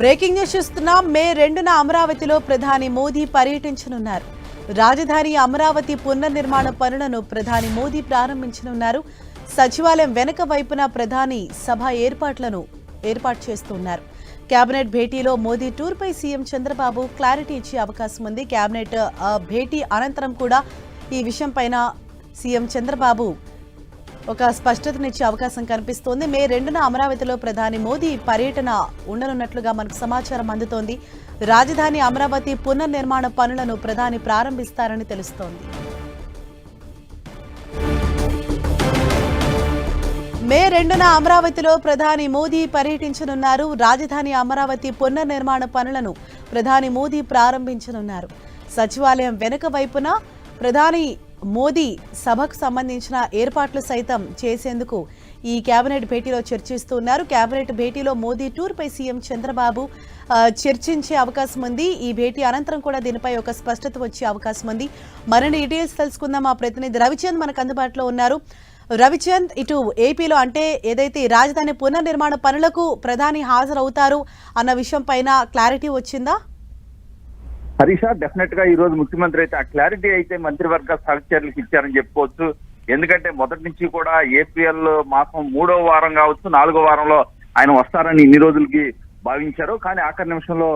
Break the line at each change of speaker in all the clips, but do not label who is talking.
Breaking news చూస్తున్నాం. మే 2న అమరావతిలో ప్రధాని మోదీ పర్యటించనున్నారు. రాజధాని అమరావతి పునర్నిర్మాణ పనులను ప్రధాని మోదీ ప్రారంభించనున్నారు. సచివాలయం వెనక వైపున ప్రధాని సభ ఏర్పాటు చేస్తున్నారు. కేబినెట్ భేటీలో మోదీ టూర్పై సీఎం చంద్రబాబు క్లారిటీ ఇచ్చే అవకాశం ఉంది. కేబినెట్ భేటీ అనంతరం కూడా ఈ విషయంపైన సీఎం చంద్రబాబు ఒక స్పష్టతనిచ్చే అవకాశం కనిపిస్తోంది. మే 2న అమరావతిలో ప్రధాని మోదీ పర్యటన ఉండనున్నట్లుగా మనకు సమాచారం అందుతోంది. రాజధాని అమరావతి పునర్నిర్మాణ పనులను ప్రధాని ప్రారంభిస్తారని తెలుస్తోంది. మే 2న అమరావతిలో ప్రధాని మోదీ పర్యటించనున్నారు. రాజధాని అమరావతి పునర్నిర్మాణ పనులను ప్రధాని మోదీ ప్రారంభించనున్నారు. సచివాలయం వెనుక వైపున ప్రధాని మోదీ సభకు సంబంధించిన ఏర్పాట్లు సైతం చేసేందుకు ఈ కేబినెట్ భేటీలో చర్చిస్తున్నారు. కేబినెట్ భేటీలో మోదీ టూర్పై సీఎం చంద్రబాబు చర్చించే అవకాశం ఉంది. ఈ భేటీ అనంతరం కూడా దీనిపై ఒక స్పష్టత వచ్చే అవకాశం ఉంది. మరిన్ని డీటెయిల్స్ తెలుసుకుందాం. మా ప్రతినిధి రవిచంద్ మనకు అందుబాటులో ఉన్నారు. రవిచంద్, ఇటు ఏపీలో అంటే ఏదైతే రాజధాని పునర్నిర్మాణ పనులకు ప్రధాని హాజరవుతారు అన్న విషయం పైన క్లారిటీ వచ్చిందా?
హరీష, డెఫినెట్ గా ఈ రోజు ముఖ్యమంత్రి అయితే ఆ క్లారిటీ అయితే మంత్రివర్గ సహచరులకు ఇచ్చారని చెప్పుకోవచ్చు. ఎందుకంటే మొదటి నుంచి కూడా ఏప్రిల్ మాసం 3వ వారం కావచ్చు 4వ వారంలో ఆయన వస్తారని ఇన్ని రోజులకి భావించారు. కానీ ఆఖరి నిమిషంలో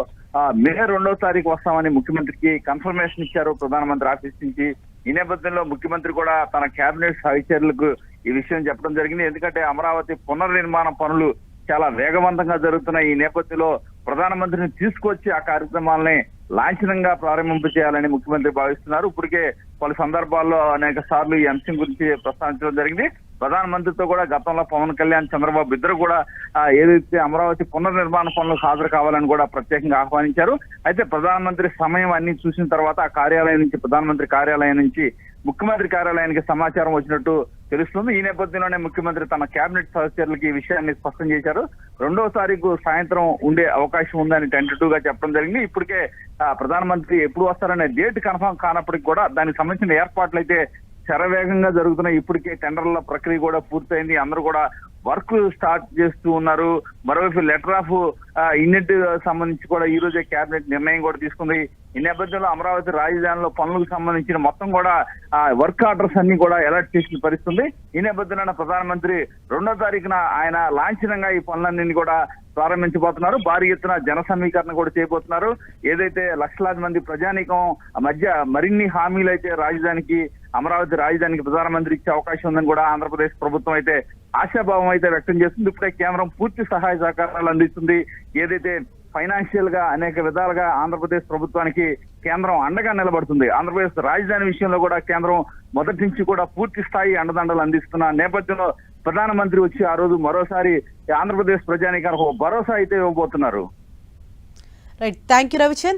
మే 2వ తారీఖు వస్తామని ముఖ్యమంత్రికి కన్ఫర్మేషన్ ఇచ్చారు ప్రధానమంత్రి ఆఫీస్ నుంచి. ఈ నేపథ్యంలో ముఖ్యమంత్రి కూడా తన కేబినెట్ సహచరులకు ఈ విషయం చెప్పడం జరిగింది. ఎందుకంటే అమరావతి పునర్నిర్మాణ పనులు చాలా వేగవంతంగా జరుగుతున్న ఈ నేపథ్యంలో ప్రధానమంత్రిని తీసుకొచ్చి ఆ కార్యక్రమాలని లాంఛనంగా ప్రారంభింప చేయాలని ముఖ్యమంత్రి భావిస్తున్నారు. ఇప్పటికే పలు సందర్భాల్లో అనేక సార్లు ఈ అంశం గురించి ప్రస్తావించడం జరిగింది. ప్రధానమంత్రితో కూడా గతంలో పవన్ కళ్యాణ్, చంద్రబాబు ఇద్దరు కూడా ఏదైతే అమరావతి పునర్నిర్మాణ పనులకు హాజరు కావాలని కూడా ప్రత్యేకంగా ఆహ్వానించారు. అయితే ప్రధానమంత్రి సమయం అన్ని చూసిన తర్వాత ఆ కార్యాలయం నుంచి, ప్రధానమంత్రి కార్యాలయం నుంచి ముఖ్యమంత్రి కార్యాలయానికి సమాచారం వచ్చినట్టు తెలుస్తుంది. ఈ నేపథ్యంలోనే ముఖ్యమంత్రి తన కేబినెట్ సదస్యులకి ఈ విషయాన్ని స్పష్టం చేశారు. 2వ తారీఖు సాయంత్రం ఉండే అవకాశం ఉందని టెంటేటివ్ గా చెప్పడం జరిగింది. ఇప్పటికే ప్రధానమంత్రి ఎప్పుడు వస్తారనే డేట్ కన్ఫర్మ్ కానప్పటికీ కూడా దానికి సంబంధించిన ఏర్పాట్లు అయితే శరవేగంగా జరుగుతున్నాయి. ఇప్పటికే టెండర్ల ప్రక్రియ కూడా పూర్తయింది. అందరూ కూడా వర్క్ స్టార్ట్ చేస్తూ ఉన్నారు. మరోవైపు లెటర్ ఆఫ్ ఇండెంట్ సంబంధించి కూడా ఈ రోజే కేబినెట్ నిర్ణయం కూడా తీసుకుంది. ఈ నేపథ్యంలో అమరావతి రాజధానిలో పనులకు సంబంధించిన మొత్తం కూడా వర్క్ ఆర్డర్స్ అన్ని కూడా అలర్ట్ చేసిన పరిస్థితుంది. ఈ నేపథ్యంలో ప్రధానమంత్రి 2వ తారీఖున ఆయన లాంఛనంగా ఈ పనులన్నీ కూడా ప్రారంభించబోతున్నారు. భారీ ఎత్తున జన సమీకరణ కూడా చేయబోతున్నారు. ఏదైతే లక్షలాది మంది ప్రజానీకం మధ్య మరిన్ని హామీలు అయితే అమరావతి రాజధానికి ప్రధానమంత్రి ఇచ్చే అవకాశం ఉందని కూడా ఆంధ్రప్రదేశ్ ప్రభుత్వం అయితే ఆశాభావం అయితే వ్యక్తం చేస్తుంది. ఇప్పుడే కేంద్రం పూర్తి సహాయ సహకారాలు అందిస్తుంది. ఏదైతే ఫైనాన్షియల్ గా అనేక విధాలుగా ఆంధ్రప్రదేశ్ ప్రభుత్వానికి కేంద్రం అండగా నిలబడుతుంది. ఆంధ్రప్రదేశ్ రాజధాని విషయంలో కూడా కేంద్రం మొదటి నుంచి కూడా పూర్తి స్థాయి అండదండలు అందిస్తున్న నేపథ్యంలో ప్రధానమంత్రి వచ్చి ఆ రోజు మరోసారి ఆంధ్రప్రదేశ్ ప్రజానీకానికి భరోసా అయితే ఇవ్వబోతున్నారు.
Right, thank you Ravichand.